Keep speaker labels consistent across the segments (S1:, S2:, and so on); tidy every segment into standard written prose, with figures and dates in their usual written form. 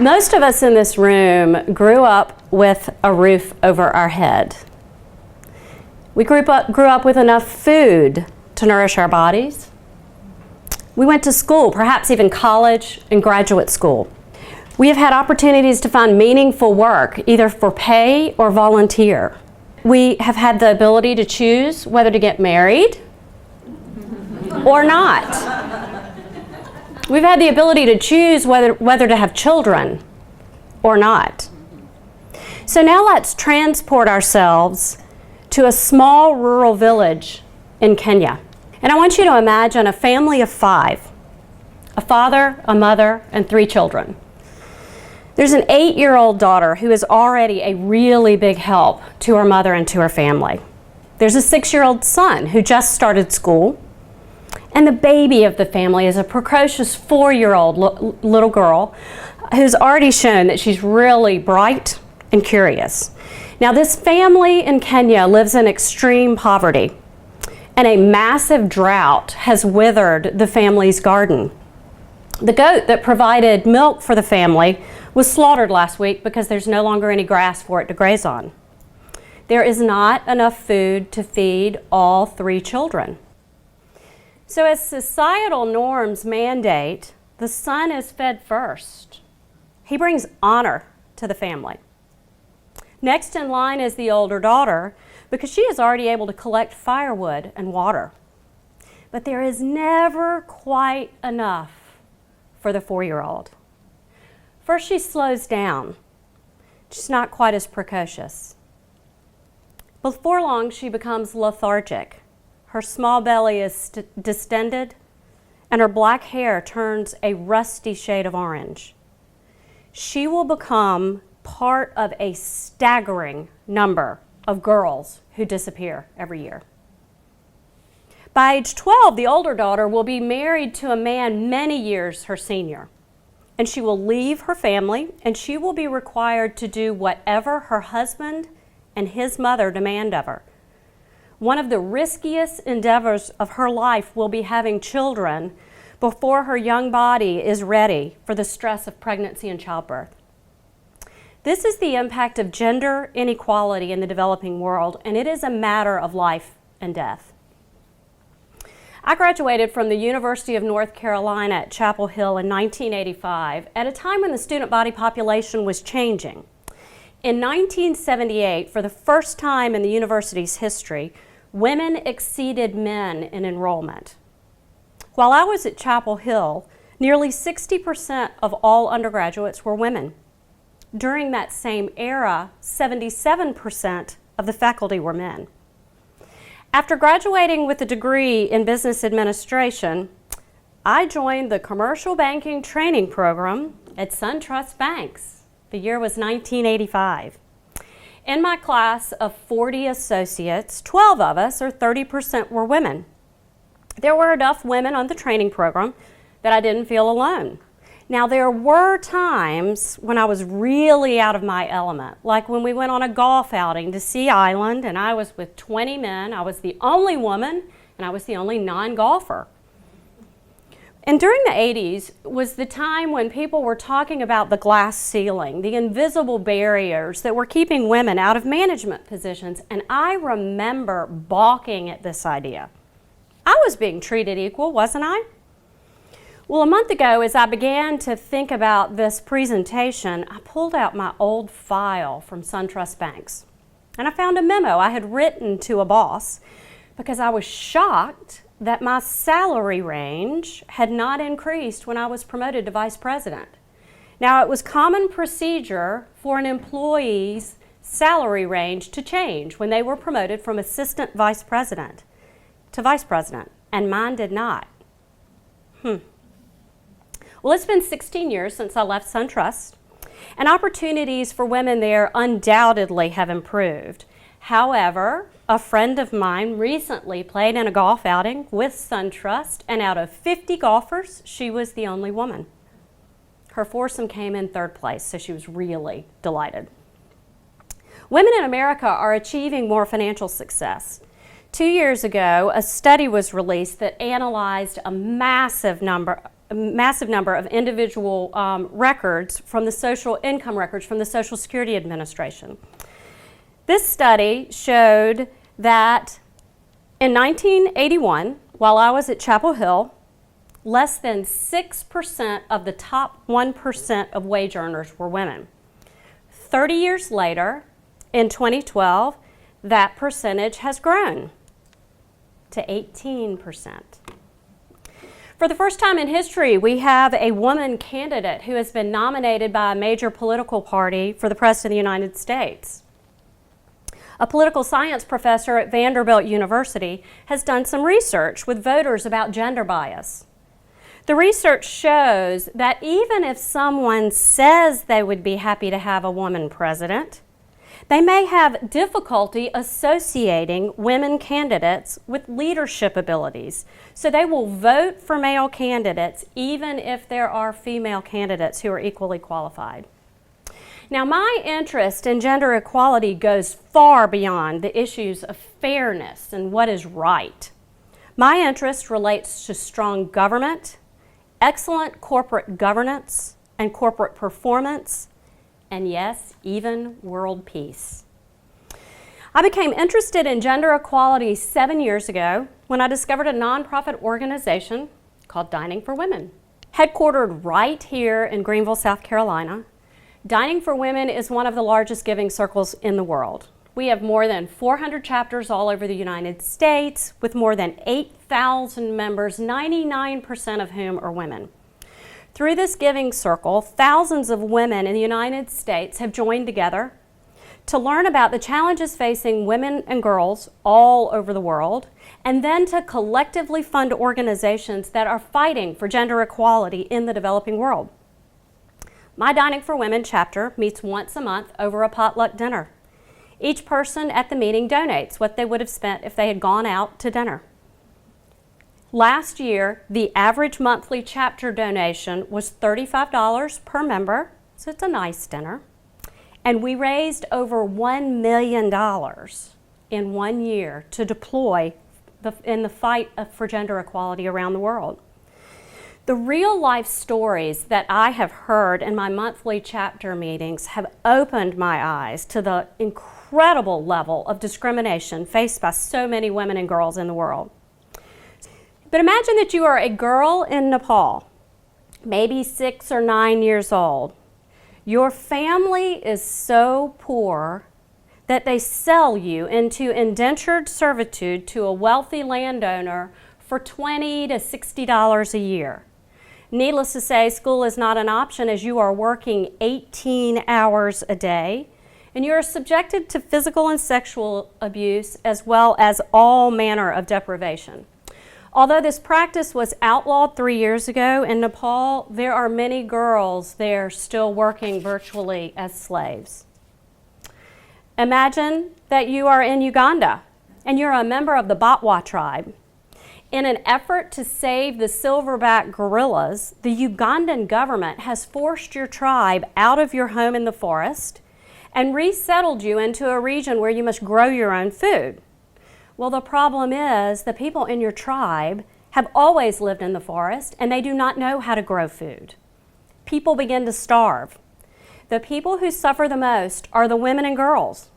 S1: Most of us in this room grew up with a roof over our head. We grew up with enough food to nourish our bodies. We went to school, perhaps even college and graduate school. We have had opportunities to find meaningful work, either for pay or volunteer. We have had the ability to choose whether to get married or not. We've had the ability to choose whether to have children or not. So now let's transport ourselves to a small rural village in Kenya. And I want you to imagine a family of 5, a father, a mother, and 3 children. There's an 8-year-old daughter who is already a really big help to her mother and to her family. There's a 6-year-old son who just started school. And the baby of the family is a precocious 4-year-old little girl who's already shown that she's really bright and curious. Now, this family in Kenya lives in extreme poverty, and a massive drought has withered the family's garden. The goat that provided milk for the family was slaughtered last week because there's no longer any grass for it to graze on. There is not enough food to feed all 3 children. So as societal norms mandate, the son is fed first. He brings honor to the family. Next in line is the older daughter, because she is already able to collect firewood and water. But there is never quite enough for the 4-year-old. First, she slows down. She's not quite as precocious. Before long, she becomes lethargic. Her small belly is distended, and her black hair turns a rusty shade of orange. She will become part of a staggering number of girls who disappear every year. By age 12, the older daughter will be married to a man many years her senior, and she will leave her family, and she will be required to do whatever her husband and his mother demand of her. One of the riskiest endeavors of her life will be having children before her young body is ready for the stress of pregnancy and childbirth. This is the impact of gender inequality in the developing world, and it is a matter of life and death. I graduated from the University of North Carolina at Chapel Hill in 1985 at a time when the student body population was changing. In 1978, for the first time in the university's history, women exceeded men in enrollment. While I was at Chapel Hill, nearly 60% of all undergraduates were women. During that same era, 77% of the faculty were men. After graduating with a degree in business administration, I joined the commercial banking training program at SunTrust Banks. The year was 1985. In my class of 40 associates, 12 of us, or 30%, were women. There were enough women on the training program that I didn't feel alone. Now, there were times when I was really out of my element, like when we went on a golf outing to Sea Island, and I was with 20 men. I was the only woman, and I was the only non-golfer. And during the 80s was the time when people were talking about the glass ceiling, the invisible barriers that were keeping women out of management positions, and I remember balking at this idea. I was being treated equal, wasn't I? Well, a month ago, as I began to think about this presentation, I pulled out my old file from SunTrust Banks, and I found a memo I had written to a boss because I was shocked that my salary range had not increased when I was promoted to vice president. Now, it was common procedure for an employee's salary range to change when they were promoted from assistant vice president to vice president, and mine did not. Well, it's been 16 years since I left SunTrust, and opportunities for women there undoubtedly have improved. However, a friend of mine recently played in a golf outing with SunTrust, and out of 50 golfers, she was the only woman. Her foursome came in 3rd place, so she was really delighted. Women in America are achieving more financial success. 2 years ago, a study was released that analyzed a massive number massive number of individual records from the social income records from the Social Security Administration. This study showed that in 1981, while I was at Chapel Hill, less than 6% of the top 1% of wage earners were women. 30 years later, in 2012, that percentage has grown to 18%. For the first time in history, we have a woman candidate who has been nominated by a major political party for the President of the United States. A political science professor at Vanderbilt University has done some research with voters about gender bias. The research shows that even if someone says they would be happy to have a woman president, they may have difficulty associating women candidates with leadership abilities. So they will vote for male candidates even if there are female candidates who are equally qualified. Now, my interest in gender equality goes far beyond the issues of fairness and what is right. My interest relates to strong government, excellent corporate governance and corporate performance, and yes, even world peace. I became interested in gender equality 7 years ago when I discovered a nonprofit organization called Dining for Women. Headquartered right here in Greenville, South Carolina, Dining for Women is one of the largest giving circles in the world. We have more than 400 chapters all over the United States with more than 8,000 members, 99% of whom are women. Through this giving circle, thousands of women in the United States have joined together to learn about the challenges facing women and girls all over the world, and then to collectively fund organizations that are fighting for gender equality in the developing world. My Dining for Women chapter meets once a month over a potluck dinner. Each person at the meeting donates what they would have spent if they had gone out to dinner. Last year, the average monthly chapter donation was $35 per member, so it's a nice dinner. And we raised over $1 million in 1 year to deploy in the fight for gender equality around the world. The real life stories that I have heard in my monthly chapter meetings have opened my eyes to the incredible level of discrimination faced by so many women and girls in the world. But imagine that you are a girl in Nepal, maybe 6 or 9 years old. Your family is so poor that they sell you into indentured servitude to a wealthy landowner for $20 to $60 a year. Needless to say, school is not an option as you are working 18 hours a day, and you are subjected to physical and sexual abuse as well as all manner of deprivation. Although this practice was outlawed 3 years ago in Nepal, there are many girls there still working virtually as slaves. Imagine that you are in Uganda and you're a member of the Batwa tribe. In an effort to save the silverback gorillas, the Ugandan government has forced your tribe out of your home in the forest and resettled you into a region where you must grow your own food. Well, the problem is the people in your tribe have always lived in the forest and they do not know how to grow food. People begin to starve. The people who suffer the most are the women and girls.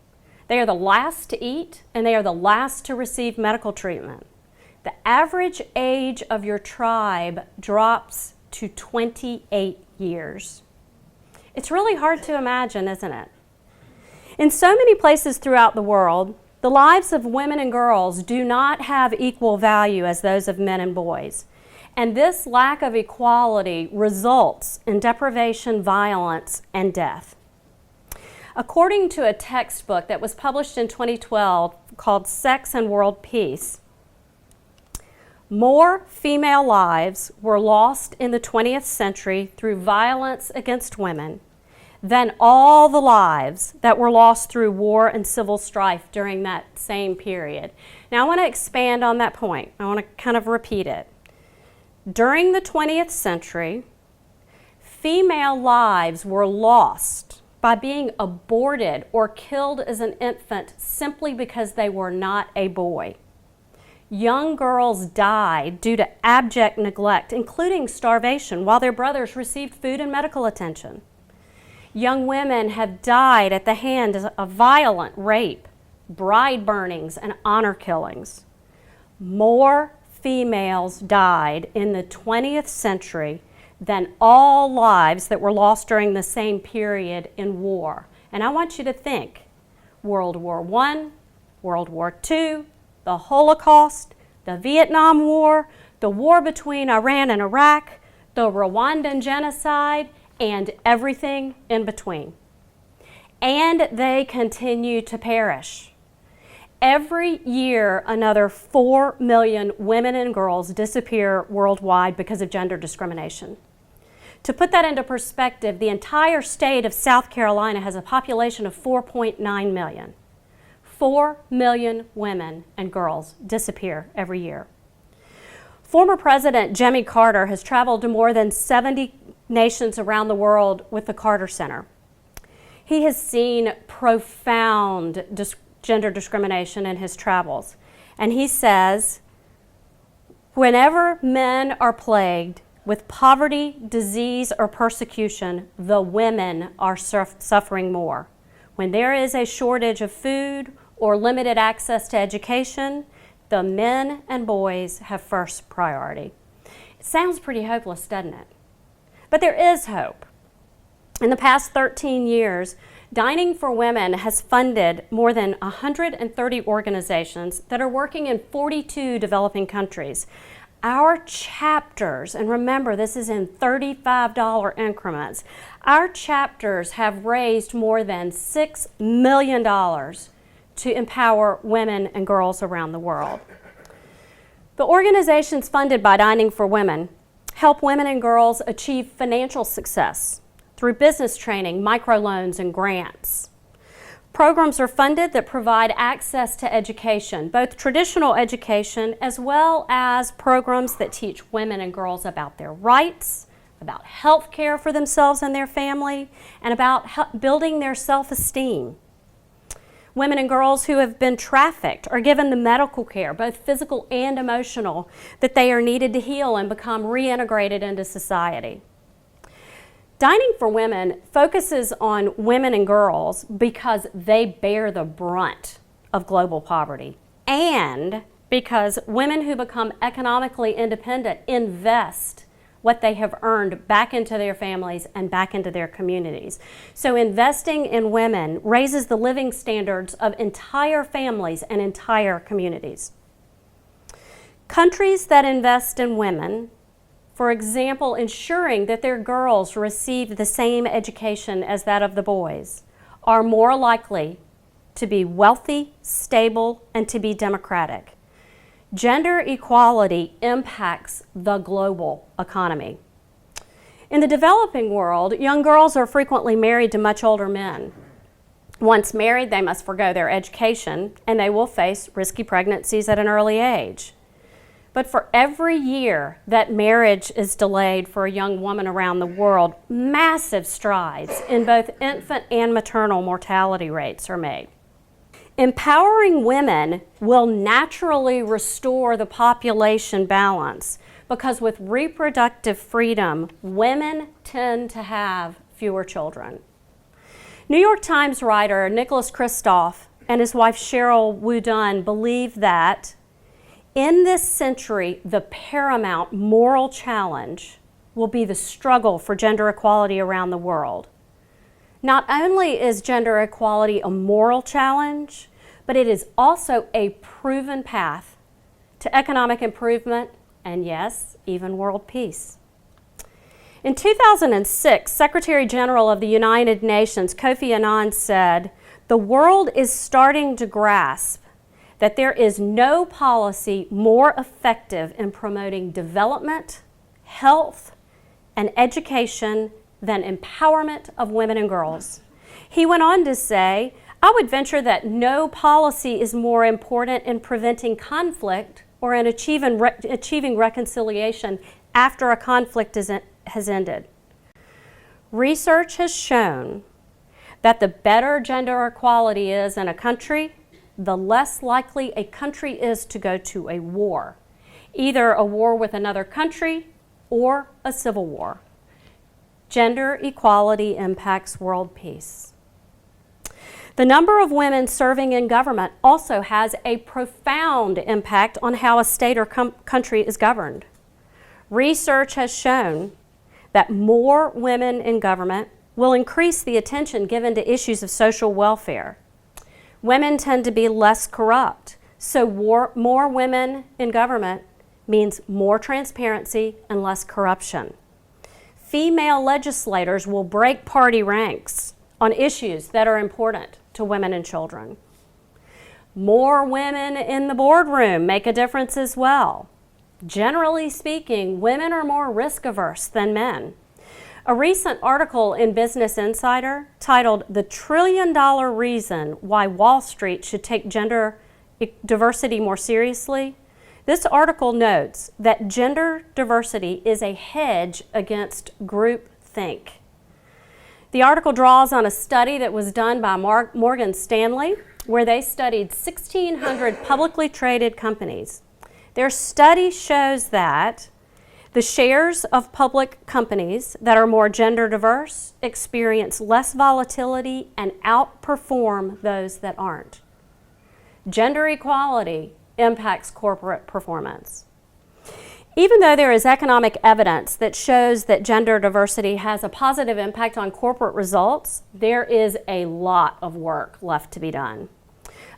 S1: They are the last to eat and they are the last to receive medical treatment. The average age of your tribe drops to 28 years. It's really hard to imagine, isn't it? In so many places throughout the world, the lives of women and girls do not have equal value as those of men and boys. And this lack of equality results in deprivation, violence, and death. According to a textbook that was published in 2012 called Sex and World Peace, more female lives were lost in the 20th century through violence against women than all the lives that were lost through war and civil strife during that same period. Now I want to expand on that point. I want to kind of repeat it. During the 20th century, female lives were lost by being aborted or killed as an infant simply because they were not a boy. Young girls died due to abject neglect, including starvation, while their brothers received food and medical attention. Young women have died at the hands of violent rape, bride burnings, and honor killings. More females died in the 20th century than all lives that were lost during the same period in war. And I want you to think, World War I, World War II, the Holocaust, the Vietnam War, the war between Iran and Iraq, the Rwandan genocide, and everything in between. And they continue to perish. Every year, another 4 million women and girls disappear worldwide because of gender discrimination. To put that into perspective, the entire state of South Carolina has a population of 4.9 million. 4 million women and girls disappear every year. Former President Jimmy Carter has traveled to more than 70 nations around the world with the Carter Center. He has seen profound gender discrimination in his travels. And he says, whenever men are plagued with poverty, disease, or persecution, the women are suffering more. When there is a shortage of food or limited access to education, the men and boys have first priority. It sounds pretty hopeless, doesn't it? But there is hope. In the past 13 years, Dining for Women has funded more than 130 organizations that are working in 42 developing countries. Our chapters, and remember this is in $35 increments, our chapters have raised more than $6 million to empower women and girls around the world. The organizations funded by Dining for Women help women and girls achieve financial success through business training, microloans, and grants. Programs are funded that provide access to education, both traditional education as well as programs that teach women and girls about their rights, about health care for themselves and their family, and about building their self-esteem. Women and girls who have been trafficked are given the medical care, both physical and emotional, that they are needed to heal and become reintegrated into society. Dining for Women focuses on women and girls because they bear the brunt of global poverty, and because women who become economically independent invest what they have earned back into their families and back into their communities. So investing in women raises the living standards of entire families and entire communities. Countries that invest in women, for example, ensuring that their girls receive the same education as that of the boys, are more likely to be wealthy, stable, and to be democratic. Gender equality impacts the global economy. In the developing world, young girls are frequently married to much older men. Once married, they must forgo their education, and they will face risky pregnancies at an early age. But for every year that marriage is delayed for a young woman around the world, massive strides in both infant and maternal mortality rates are made. Empowering women will naturally restore the population balance because with reproductive freedom, women tend to have fewer children. New York Times writer Nicholas Kristof and his wife Cheryl Wu-Dunn believe that in this century, the paramount moral challenge will be the struggle for gender equality around the world. Not only is gender equality a moral challenge, but it is also a proven path to economic improvement and, yes, even world peace. In 2006, Secretary General of the United Nations, Kofi Annan, said, "The world is starting to grasp that there is no policy more effective in promoting development, health, and education than empowerment of women and girls." He went on to say, "I would venture that no policy is more important in preventing conflict or in achieving reconciliation after a conflict has ended." Research has shown that the better gender equality is in a country, the less likely a country is to go to a war, either a war with another country or a civil war. Gender equality impacts world peace. The number of women serving in government also has a profound impact on how a state or country is governed. Research has shown that more women in government will increase the attention given to issues of social welfare. Women tend to be less corrupt, so more women in government means more transparency and less corruption. Female legislators will break party ranks on issues that are important to women and children. More women in the boardroom make a difference as well. Generally speaking, women are more risk-averse than men. A recent article in Business Insider titled "The $1 Trillion Reason Why Wall Street Should Take Gender Diversity More Seriously," this article notes that gender diversity is a hedge against groupthink. The article draws on a study that was done by Morgan Stanley, where they studied 1,600 publicly traded companies. Their study shows that the shares of public companies that are more gender diverse experience less volatility and outperform those that aren't. Gender equality impacts corporate performance. Even though there is economic evidence that shows that gender diversity has a positive impact on corporate results, there is a lot of work left to be done.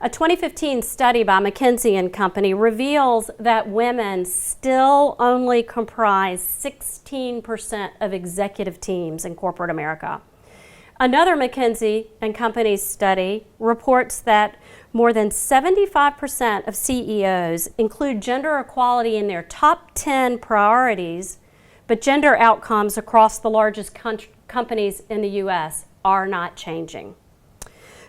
S1: A 2015 study by McKinsey & Company reveals that women still only comprise 16% of executive teams in corporate America. Another McKinsey & Company study reports that more than 75% of CEOs include gender equality in their top 10 priorities, but gender outcomes across the largest companies in the U.S. are not changing.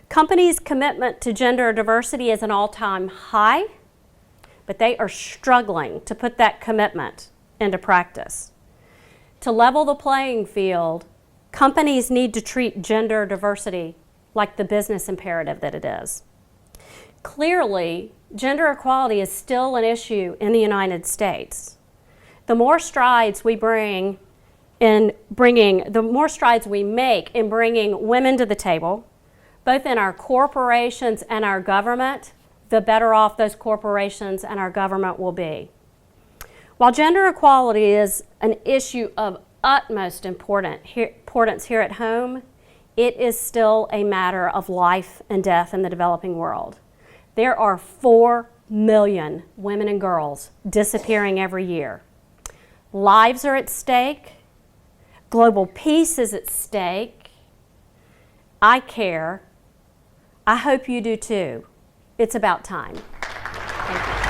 S1: Companies' commitment to gender diversity is an all-time high, but they are struggling to put that commitment into practice. To level the playing field, companies need to treat gender diversity like the business imperative that it is. Clearly, gender equality is still an issue in the United States. The more strides we make in bringing women to the table, both in our corporations and our government, the better off those corporations and our government will be. While gender equality is an issue of utmost importance here at home, it is still a matter of life and death in the developing world. There are 4 million women and girls disappearing every year. Lives are at stake. Global peace is at stake. I care. I hope you do too. It's about time. Thank you.